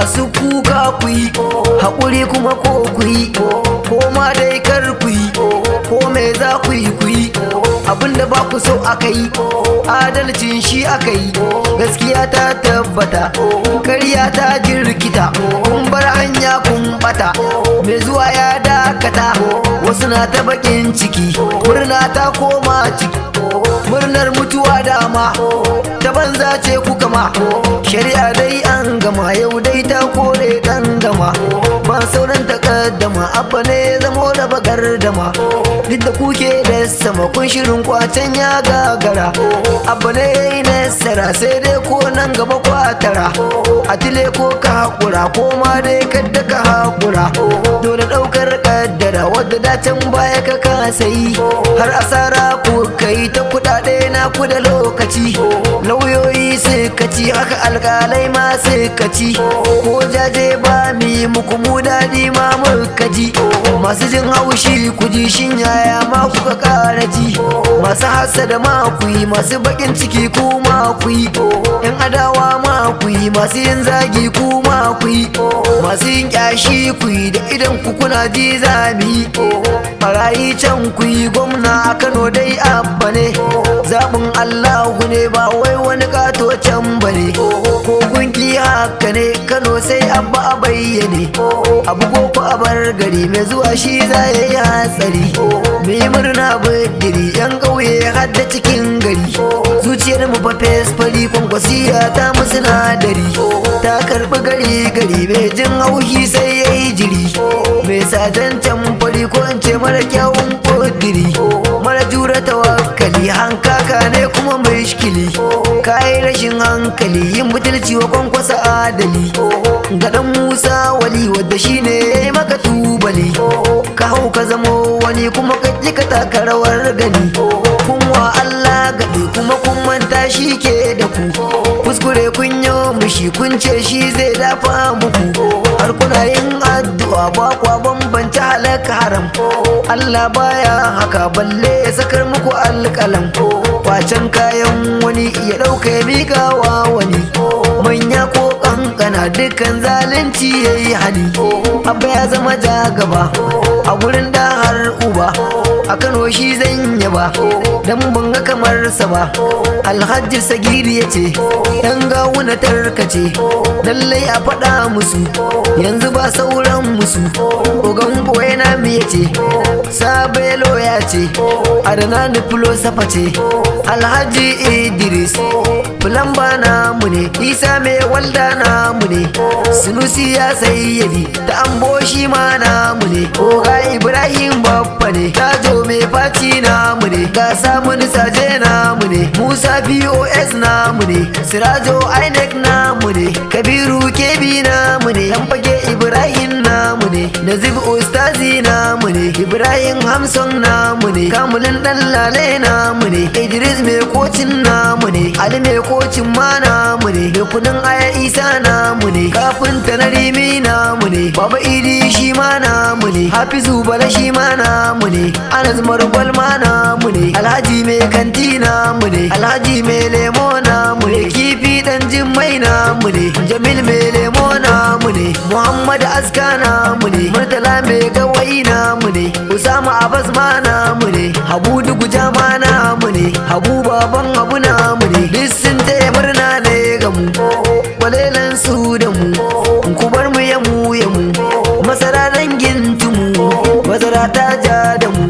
masu kuka ku yi haƙuri kuma ko ku yi ko ma dai kar ku yi ko me za ku yi abinda ba ku so aka yi adalcin shi aka yi gaskiya ta tabbata karya ta jirkita kun bar hanya kun bata mai zuwa ya dakata wasu na ta bakin ciki murna ta koma ciki murnar mutuwa dama ta banza ce kuka ma shari'a dai an gama yau dai ta kore dan gama ba sauran takaddama abba ne zamo da bakar dama duk da kuke da sama kun shirin kwacen ya gagara abba ne yayi nasara sai dai ko nan gaba kwatara a tile ko ka hakura ko ma dai kadda ka hakura dole daukar kaddara wadda dacen baya ka kasa yi har asara ku kai ta kudade na ku da lokaci lauyoyi suka ci haka alkalai ma suka ci ko jaje ba mi muku mu dadi ma muka ji masu jin haushi ku ji shin yaya ma kuka kara ji masu hasada ma ku yi masu bakin ciki ku ma ku yi yan adawa ma ku yi masu yin zagi ku ma ku yi masu yin kyashi ku yi da idan ku kuna ji zami barayi can ku yi gwamna a Kano dai abba ne zaɓin Allahu ne ba wai wani kato can bane ko gunki haka ne Kano sai abba a bayyane abu ko a bar gari mai zuwa shi za ya yi hatsari mai murna bidiri yan ƙauye har da cikin gari zuciyar mu fa fari kwankwasiya ta mu sinadari ta karɓi gari mai jin haushi sai ya yi jiri mai sajan can fari ko in ce mara kyawun ƙudiri mara jura tawakkali hankaka ne kuma mai shikili kayi rashin hankali yin butulci wa kwankwasa adali ga dan Musa wali wadda shine yayi maka tubali ka hau ka zamo wani kuma ka ji ka taka rawar gani kun wa Allah gaɗe kuma kun manta shi ke da ku kuskure kun yi mushi kun ce shi zai dafa muku har kuna yin addu'a ba kwa bambanta halaka haram Allah baya haka balle ya sakar muku alƙalam kwacen kayan wani ya ɗauka ya miƙa wa wani manya ko kankana dukkan zalunci ya yi hani abba ya zama jagaba a gurin da har uba a Kano shi zan yaba dan ban ga kamar sa ba Alhaji Sagiri ya ce dan gawuna tarkace lallai a faɗa musu yanzu ba sauran musu ogan boye na mi ya ce Sabelo ya ce Adana ni filosofa ce Alhaji Idris Fulamba namu ne Isa mai walda namu ne Sunusi ya sayyadi ta amboshi ma namu ne Oga Ibrahim babba ne Tajo mai faci namu ne Ga samun saje namu ne Musa POS namu ne Sirajo INEC namu ne Kabiru Kebi namu ne Yamfage Ibrahim namu ne Nazib Ustazi namu ne Ibrahim Hamson namu ne Kamulin Dallale namu ne Idris mai kocin namu ne Ali mai kocin ma namu ne mai kunin aya Isa namu ne kafin ta na rimi namu ne Baba Idi shi ma namu ne Hafizu Bala shi ma namu ne Anas Margwal ma namu ne Alhaji mai kanti namu ne Alhaji mai lemo namu ne Kifi dan Jimmai namu ne Jamil mai lemo namu ne Muhammad Aska namu ne Murtala mai gawayi namu ne Usama Abbas ma namu ne Habu Duguja ma namu ne Habu baban Habu namu ne duk sun taya murna ne ga mu kwalelan su da mu ku bar mu ya mu masara dangin tumu masara ta ja da mu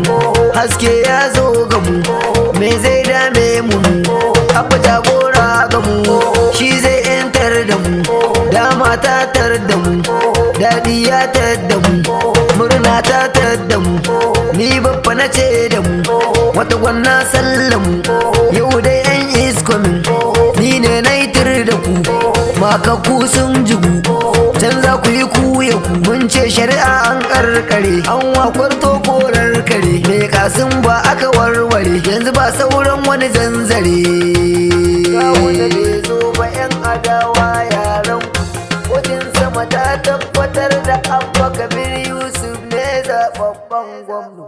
haske ya zo ga mu me zai dame mu abba jagora ga mu shi zai yantar da mu dama ta tar da mu dadi ya tar da mu murna ta tar da mu ni babba na ce da mu wata gwanna sallamu yau dai yan iskomin ni ne na yitar da ku makaku sun jigu can za ku yi kuya ku mun ce shari'a an karkare an wakwarto korar kare me kasin ba aka warware yanzu ba sauran wani zanzare kawo da bai zo ba yan adawa yaran wajen sama ta tabbatar da abba kabir yusuf ne zaɓaɓɓen gwamna